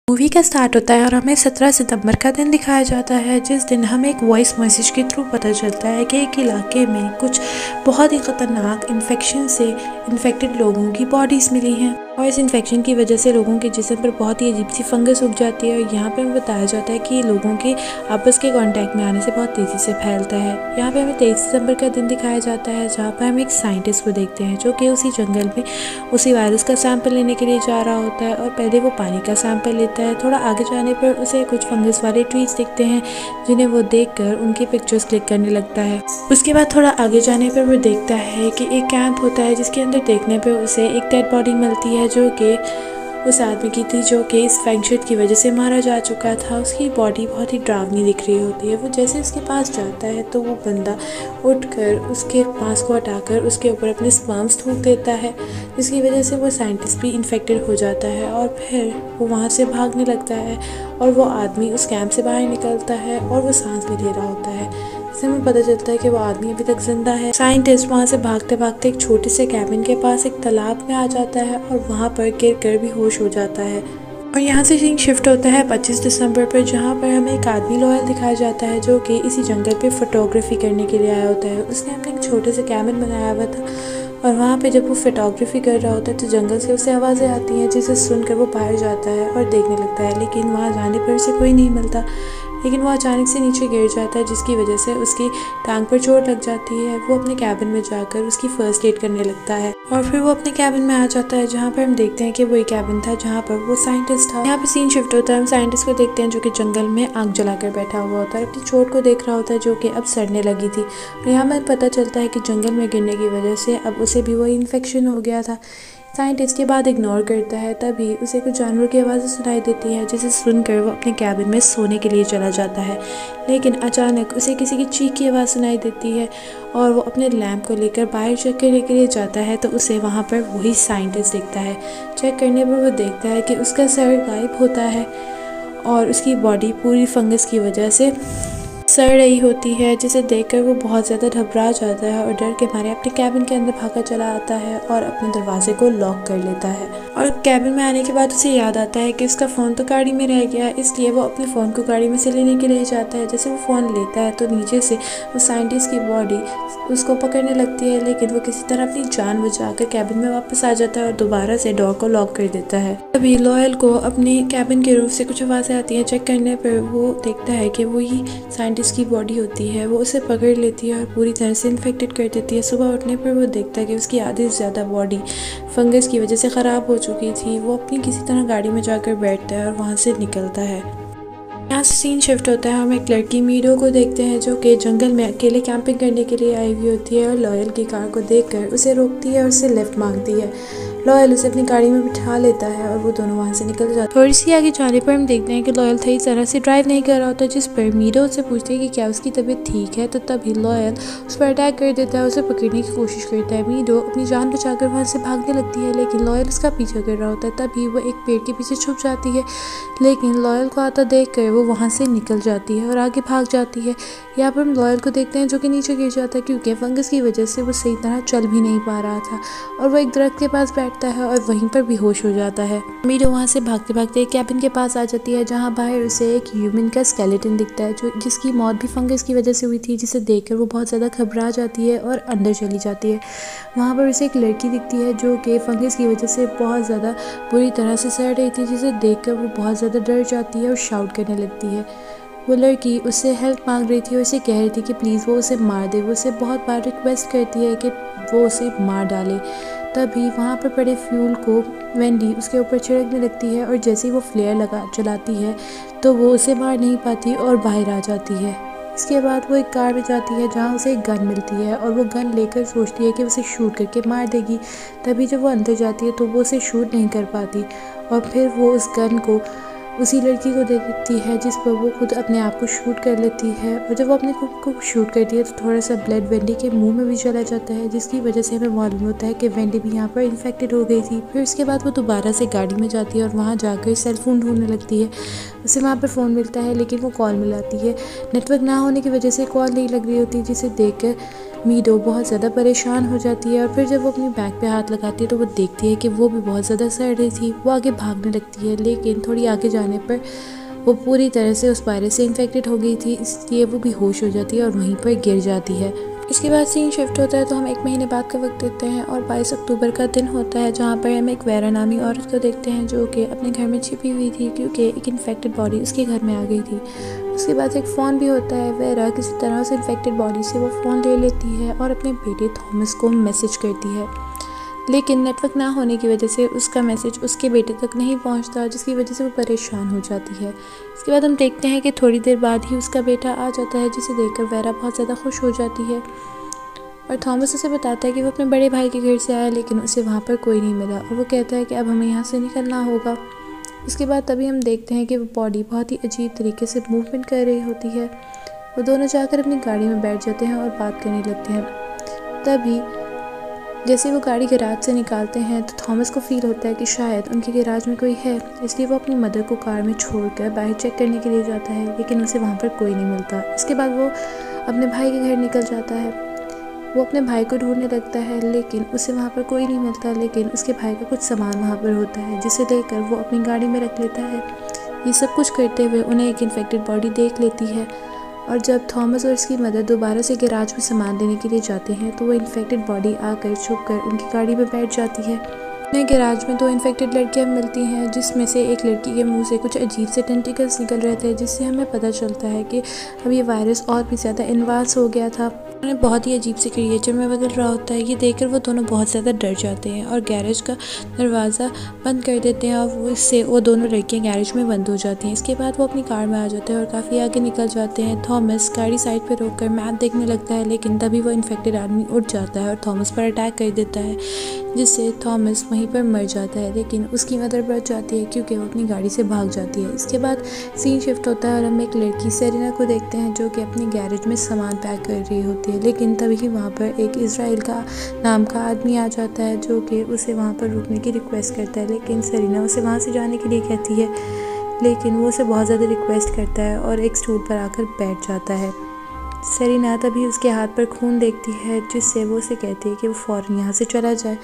Movie का start होता है और हमें 17 सितंबर का दिन दिखाया जाता है, जिस दिन हमें एक वॉइस मैसेज के थ्रू पता चलता है कि एक इलाके में कुछ बहुत ही ख़तरनाक इन्फेक्शन से इन्फेक्टेड लोगों की बॉडीज़ मिली हैं और इस इन्फेक्शन की वजह से लोगों के जिस्म पर बहुत ही अजीब सी फंगस उग जाती है। और यहाँ पे हमें बताया जाता है कि लोगों के आपस के कांटेक्ट में आने से बहुत तेज़ी से फैलता है। यहाँ पे हमें 23 दिसंबर का दिन दिखाया जाता है, जहाँ पर हम एक साइंटिस्ट को देखते हैं जो कि उसी जंगल में उसी वायरस का सैंपल लेने के लिए जा रहा होता है और पहले वो पानी का सैंपल लेता है। थोड़ा आगे जाने पर उसे कुछ फंगस वाले ट्रीज दिखते हैं जिन्हें वो देखकर उनकी पिक्चर्स क्लिक करने लगता है। उसके बाद थोड़ा आगे जाने पर वो देखता है कि एक कैंप होता है जिसके अंदर देखने पर उसे एक डेड बॉडी मिलती है जो कि उस आदमी की थी जो कि इस इन्फेक्शन की वजह से मारा जा चुका था। उसकी बॉडी बहुत ही डरावनी दिख रही होती है। वो जैसे उसके पास जाता है तो वो बंदा उठकर उसके मांस को हटाकर उसके ऊपर अपने स्पर्म्स थूक देता है, जिसकी वजह से वो साइंटिस्ट भी इन्फेक्टेड हो जाता है और फिर वो वहाँ से भागने लगता है और वो आदमी उस कैंप से बाहर निकलता है और वो सांस भी ले रहा होता है। इससे हमें पता चलता है कि वो आदमी अभी तक जिंदा है। साइंटिस्ट वहाँ से भागते भागते एक छोटे से कैबिन के पास एक तालाब में आ जाता है और वहाँ पर गिरकर बेहोश हो जाता है। और यहाँ से सीन शिफ्ट होता है 25 दिसंबर पर, जहाँ पर हमें एक आदमी लॉयल दिखाया जाता है जो कि इसी जंगल पे फोटोग्राफी करने के लिए आया होता है। उसने अपने एक छोटे से कैबिन बनाया हुआ था और वहाँ पे जब वो फोटोग्राफी कर रहा होता है तो जंगल से उसे आवाज़ें आती हैं, जिसे सुनकर वो बाहर जाता है और देखने लगता है। लेकिन वहाँ जाने पर उसे कोई नहीं मिलता, लेकिन वो अचानक से नीचे गिर जाता है जिसकी वजह से उसकी टांग पर चोट लग जाती है। वो अपने कैबिन में जाकर उसकी फर्स्ट एड करने लगता है और फिर वो अपने कैबिन में आ जाता है, जहाँ पर हम देखते हैं कि वही कैबिन था जहाँ पर वो साइंटिस्ट था। यहाँ पे सीन शिफ्ट होता है, हम साइंटिस्ट को देखते हैं जो कि जंगल में आग जलाकर बैठा हुआ होता है, अपनी चोट को देख रहा होता है जो कि अब सड़ने लगी थी। और यहाँ पर पता चलता है कि जंगल में गिरने की वजह से अब उसे भी वही इन्फेक्शन हो गया था। साइंटिस्ट के बाद इग्नोर करता है, तभी उसे कुछ जानवर की आवाज़ें सुनाई देती है, जिसे सुनकर वो अपने कैबिन में सोने के लिए चला जाता है। लेकिन अचानक उसे किसी की चीख की आवाज़ सुनाई देती है और वो अपने लैंप को लेकर बाहर चेक करने के लिए जाता है तो उसे वहाँ पर वही साइंटिस्ट दिखता है। चेक करने पर वो देखता है कि उसका सर गायब होता है और उसकी बॉडी पूरी फंगस की वजह से सड़ रही होती है, जिसे देखकर वो बहुत ज़्यादा घबरा जाता है और डर के मारे अपने कैबिन के अंदर भागा चला आता है और अपने दरवाजे को लॉक कर लेता है। और कैबिन में आने के बाद उसे याद आता है कि उसका फ़ोन तो गाड़ी में रह गया, इसलिए वो अपने फ़ोन को गाड़ी में से लेने के लिए जाता है। जैसे वो फ़ोन लेता है तो नीचे से वो साइंटिस्ट की बॉडी उसको पकड़ने लगती है, लेकिन वो किसी तरह अपनी जान बचाकर कैबिन में वापस आ जाता है और दोबारा से डोर को लॉक कर देता है। तभी लॉयल को अपने कैबिन के रूफ से कुछ आवाज़ें आती हैं। चेक करने पर वो देखता है कि वही साइंटिस्ट की बॉडी होती है। वो उसे पकड़ लेती है और पूरी तरह से इन्फेक्टेड कर देती है। सुबह उठने पर वो देखता है कि उसकी आधी से ज़्यादा बॉडी फंगस की वजह से ख़राब हो चुकी थी। वो अपनी किसी तरह गाड़ी में जाकर बैठता है और वहाँ से निकलता है। यहाँ से सीन शिफ्ट होता है, हम एक लड़की मीडो को देखते हैं जो कि जंगल में अकेले कैंपिंग करने के लिए आई हुई होती है और लॉयल की कार को देखकर उसे रोकती है और उससे लिफ्ट मांगती है। लॉयल उसे अपनी गाड़ी में बिठा लेता है और वो दोनों वहाँ से निकल जाते हैं। थोड़ी सी आगे जाने पर हम देखते हैं कि लॉयल सही तरह से ड्राइव नहीं कर रहा होता, जिस पर मीडो उससे पूछती है कि क्या उसकी तबीयत ठीक है। तो तभी लॉयल उस पर अटैक कर देता है, उसे पकड़ने की कोशिश करता है। मीडो अपनी जान बचाकर वहाँ से भागने लगती है, लेकिन लॉयल उसका पीछा कर रहा होता है। तभी वो एक पेड़ के पीछे छुप जाती है, लेकिन लॉयल को आता देख कर वो वहाँ से निकल जाती है और आगे भाग जाती है। यहाँ पर हम लॉयल को देखते हैं जो कि नीचे गिर जाता है, क्योंकि फंगस की वजह से वो सही तरह चल भी नहीं पा रहा था और वो एक दरख्त के पास बैठता है और वहीं पर बेहोश हो जाता है। मीडो वहाँ से भागते भागते एक कैबिन के पास आ जाती है, जहाँ बाहर उसे एक ह्यूमन का स्केलेटन दिखता है जो जिसकी मौत भी फंगस की वजह से हुई थी, जिसे देखकर वो बहुत ज़्यादा घबरा जाती है और अंदर चली जाती है। वहाँ पर उसे एक लड़की दिखती है जो कि फंगस की वजह से बहुत ज़्यादा बुरी तरह से सड़ रही थी, जिसे देखकर वो बहुत ज़्यादा डर जाती है और शाउट करने लगती है। वो लड़की उससे हेल्प मांग रही थी और उसे कह रही थी कि प्लीज़ वो उसे मार दे। वो उसे बहुत बार रिक्वेस्ट करती है कि वो उसे मार डाले। तभी वहाँ पर पड़े फ्यूल को वेंडी उसके ऊपर छिड़कने लगती है और जैसे ही वो फ्लेयर चलाती है तो वो उसे मार नहीं पाती और बाहर आ जाती है। इसके बाद वो एक कार में जाती है जहाँ उसे एक गन मिलती है और वो गन लेकर सोचती है कि उसे शूट करके मार देगी। तभी जब वो अंदर जाती है तो वो उसे शूट नहीं कर पाती और फिर वो उस गन को उसी लड़की को दे देती है, जिस पर वो खुद अपने आप को शूट कर लेती है। और जब वो अपने खुद को शूट करती है तो थोड़ा सा ब्लड वेंडी के मुंह में भी चला जाता है, जिसकी वजह से हमें मालूम होता है कि वेंडी भी यहाँ पर इन्फेक्टेड हो गई थी। फिर उसके बाद वो दोबारा से गाड़ी में जाती है और वहाँ जाकर सेल फ़ोन ढूंढने लगती है। उसे वहाँ पर फ़ोन मिलता है, लेकिन वो कॉल मिलाती है। नेटवर्क ना होने की वजह से कॉल नहीं लग रही होती, जिसे देख कर मीडो बहुत ज़्यादा परेशान हो जाती है और फिर जब वो अपनी बैग पे हाथ लगाती है तो वो देखती है कि वो भी बहुत ज़्यादा सड़ रही थी। वो आगे भागने लगती है, लेकिन थोड़ी आगे जाने पर वो पूरी तरह से उस वायरस से इन्फेक्टेड हो गई थी, इसलिए वो बेहोश हो जाती है और वहीं पर गिर जाती है। इसके बाद सीन शिफ्ट होता है तो हम 1 महीने बाद का वक्त देखते हैं और 22 अक्टूबर का दिन होता है, जहाँ पर हम एक वेरा नामी औरत को देखते हैं जो कि अपने घर में छिपी हुई थी क्योंकि एक इन्फेक्टेड बॉडी उसके घर में आ गई थी। उसके बाद एक फ़ोन भी होता है। वेरा किसी तरह उस इन्फेक्टेड बॉडी से वो फ़ोन ले लेती है और अपने बेटे थॉमस को मैसेज करती है, लेकिन नेटवर्क ना होने की वजह से उसका मैसेज उसके बेटे तक नहीं पहुंचता, जिसकी वजह से वो परेशान हो जाती है। इसके बाद हम देखते हैं कि थोड़ी देर बाद ही उसका बेटा आ जाता है, जिसे देखकर वेरा बहुत ज़्यादा खुश हो जाती है और थॉमस उसे बताता है कि वो अपने बड़े भाई के घर से आया, लेकिन उसे वहाँ पर कोई नहीं मिला और वो कहता है कि अब हमें यहाँ से निकलना होगा। इसके बाद तभी हम देखते हैं कि वो बॉडी बहुत ही अजीब तरीके से मूवमेंट कर रही होती है। वो दोनों जाकर अपनी गाड़ी में बैठ जाते हैं और बात करने लगते हैं। तभी जैसे वो गाड़ी गैराज से निकालते हैं तो थॉमस को फील होता है कि शायद उनके गैराज में कोई है, इसलिए वो अपनी मदर को कार में छोड़कर बाहर चेक करने के लिए जाता है, लेकिन उसे वहाँ पर कोई नहीं मिलता। इसके बाद वो अपने भाई के घर निकल जाता है। वो अपने भाई को ढूंढने लगता है, लेकिन उसे वहाँ पर कोई नहीं मिलता, लेकिन उसके भाई का कुछ सामान वहाँ पर होता है, जिसे लेकर वो अपनी गाड़ी में रख लेता है। ये सब कुछ करते हुए उन्हें एक इन्फेक्टेड बॉडी देख लेती है और जब थॉमस और उसकी मदर दोबारा से गैराज में सामान देने के लिए जाते हैं तो वो इन्फेक्टेड बॉडी आकर छुपकर उनकी गाड़ी में बैठ जाती है। उन्हें गैराज में 2 इन्फेक्टेड लड़कियां मिलती हैं, जिसमें से एक लड़की के मुंह से कुछ अजीब से टेंटिकल्स निकल रहे थे, जिससे हमें पता चलता है कि अब ये वायरस और भी ज़्यादा एडवांस हो गया था। उन्हें बहुत ही अजीब से क्रिएचर में बदल रहा होता है। ये देखकर वो दोनों बहुत ज़्यादा डर जाते हैं और गैरेज का दरवाज़ा बंद कर देते हैं और इससे वो दोनों लड़कियाँ गैरेज में बंद हो जाती हैं। इसके बाद वो अपनी कार में आ जाते हैं और काफ़ी आगे निकल जाते हैं। थॉमस गाड़ी साइड पर रोककर मैप देखने लगता है, लेकिन तभी वो इन्फेक्टेड आदमी उठ जाता है और थॉमस पर अटैक कर देता है, जिससे थॉमस वहीं पर मर जाता है, लेकिन उसकी मदर बच जाती है क्योंकि वो अपनी गाड़ी से भाग जाती है। इसके बाद सीन शिफ्ट होता है और हम एक लड़की सेरेना को देखते हैं जो कि अपनी गैरेज में सामान पैक कर रही होती है, लेकिन तभी वहाँ पर एक इज़राइल का नाम का आदमी आ जाता है जो कि उसे वहाँ पर रुकने की रिक्वेस्ट करता है, लेकिन सेरेना उसे वहाँ से जाने के लिए कहती है, लेकिन वो उसे बहुत ज़्यादा रिक्वेस्ट करता है और एक स्टूल पर आकर बैठ जाता है। सेरेना तभी उसके हाथ पर खून देखती है, जिससे वो उसे कहती है कि वो फ़ौरन यहाँ से चला जाए।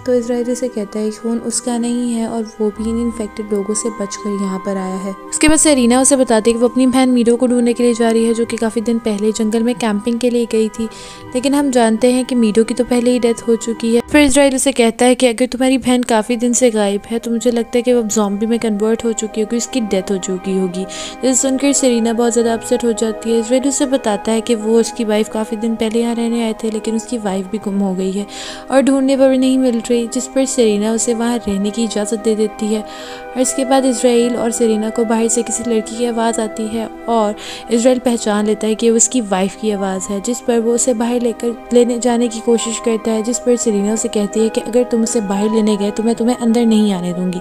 तो इज़राइल उसे कहता है कि खून उसका नहीं है और वो भी इन इन्फेक्टेड लोगों से बचकर यहाँ पर आया है। उसके बाद सेरेना उसे बताती है कि वो अपनी बहन मीडो को ढूंढने के लिए जा रही है, जो कि काफ़ी दिन पहले जंगल में कैंपिंग के लिए गई थी, लेकिन हम जानते हैं कि मीडो की तो पहले ही डेथ हो चुकी है। फिर इज़राइल उसे कहता है कि अगर तुम्हारी बहन काफ़ी दिन से गायब है तो मुझे लगता है कि वो अब ज़ॉम्बी में कन्वर्ट हो चुकी होगी, उसकी डेथ हो चुकी होगी। जिसे सुनकर सेरेना बहुत ज़्यादा अपसेट हो जाती है। इज़राइल उसे बताता है कि वो उसकी वाइफ काफ़ी दिन पहले यहाँ रहने आए थे, लेकिन उसकी वाइफ भी गुम हो गई है और ढूंढने पर भी नहीं मिल रही, जिस पर सेरेना उसे वहाँ रहने की इजाज़त दे देती है। और इसके बाद इज़राइल और सेरेना को बाहर से किसी लड़की की आवाज़ आती है और इज़राइल पहचान लेता है कि वो उसकी वाइफ की आवाज़ है, जिस पर वो उसे बाहर लेने जाने की कोशिश करता है, जिस पर सेरेना उसे कहती है कि अगर तुम उसे बाहर लेने गए तो मैं तुम्हें अंदर नहीं आने दूंगी।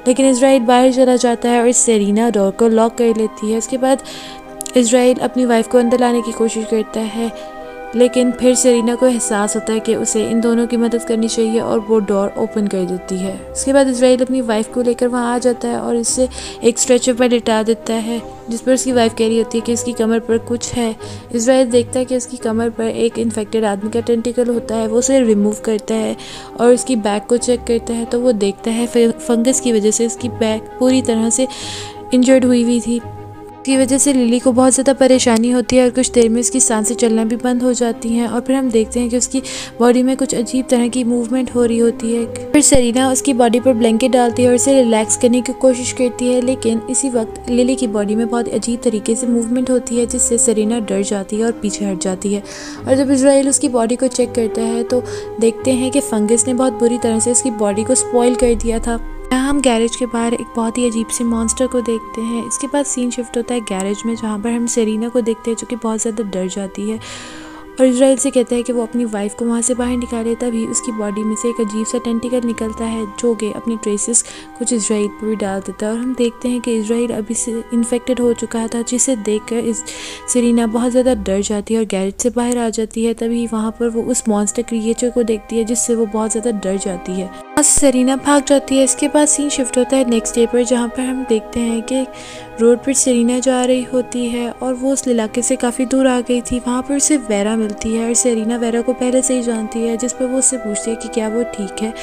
लेकिन इज़राइल बाहर चला जाता है और सेरेना डोर को लॉक कर लेती है। उसके बाद इज़राइल अपनी वाइफ को अंदर लाने की कोशिश करता है, लेकिन फिर सेरेना को एहसास होता है कि उसे इन दोनों की मदद करनी चाहिए और वो डोर ओपन कर देती है। उसके बाद इज़राइल अपनी वाइफ को लेकर वहाँ आ जाता है और इससे एक स्ट्रेचर पर लिटा देता है, जिस पर उसकी वाइफ कह रही होती है कि इसकी कमर पर कुछ है। इज़राइल देखता है कि उसकी कमर पर एक इन्फेक्टेड आदमी का टेंटिकल होता है। वो उसे रिमूव करता है और उसकी बैक को चेक करता है तो वो देखता है फंगस की वजह से उसकी बैक पूरी तरह से इंजर्ड हुई थी। की वजह से लिली को बहुत ज़्यादा परेशानी होती है और कुछ देर में उसकी सांसें चलना भी बंद हो जाती हैं और फिर हम देखते हैं कि उसकी बॉडी में कुछ अजीब तरह की मूवमेंट हो रही होती है। फिर सेरेना उसकी बॉडी पर ब्लैंकेट डालती है और उसे रिलैक्स करने की कोशिश करती है, लेकिन इसी वक्त लिली की बॉडी में बहुत अजीब तरीके से मूवमेंट होती है, जिससे सेरेना डर जाती है और पीछे हट जाती है। और जब इज़राइल उसकी बॉडी को चेक करता है तो देखते हैं कि फंगस ने बहुत बुरी तरह से उसकी बॉडी को स्पॉइल कर दिया था। यहाँ हम गैरेज के बाहर एक बहुत ही अजीब से मॉन्स्टर को देखते हैं। इसके बाद सीन शिफ्ट होता है गैरेज में, जहाँ पर हम सेरेना को देखते हैं जो कि बहुत ज़्यादा डर जाती है और इज़राइल से कहता है कि वो अपनी वाइफ को वहाँ से बाहर निकाले। तभी उसकी बॉडी में से एक अजीब सा टेंटिकल निकलता है जो कि अपनी ट्रेसेस कुछ इज़राइल पर भी डाल देता है और हम देखते हैं कि इज़राइल अभी से इन्फेक्टेड हो चुका था, जिसे देखकर सेरेना बहुत ज़्यादा डर जाती है और गैरेज से बाहर आ जाती है। तभी वहाँ पर वो उस मॉन्स्टर क्रिएचर को देखती है, जिससे वो बहुत ज़्यादा डर जाती है। सेरीना भाग जाती है। इसके बाद सीन शिफ्ट होता है नेक्स्ट डे पर, जहाँ पर हम देखते हैं कि रोड पर सेरीना जा रही होती है और वो उस इलाके से काफ़ी दूर आ गई थी। वहाँ पर उसे वेरा मिलती है और सेरीना वेरा को पहले से ही जानती है, जिस पर वो उससे पूछती है कि क्या वो ठीक है।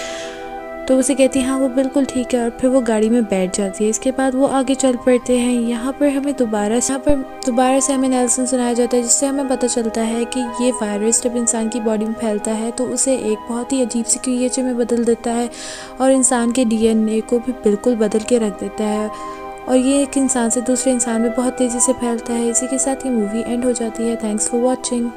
तो उसे कहती है हाँ वो बिल्कुल ठीक है, और फिर वो गाड़ी में बैठ जाती है। इसके बाद वो आगे चल पड़ते हैं। यहाँ पर हमें दोबारा से हमें नेल्सन सुनाया जाता है, जिससे हमें पता चलता है कि ये वायरस जब इंसान की बॉडी में फैलता है तो उसे एक बहुत ही अजीब सी क्रिएचर में बदल देता है और इंसान के DNA को भी बिल्कुल बदल के रख देता है, और ये एक इंसान से दूसरे इंसान में बहुत तेज़ी से फैलता है। इसी के साथ ये मूवी एंड हो जाती है। Thanks for watching.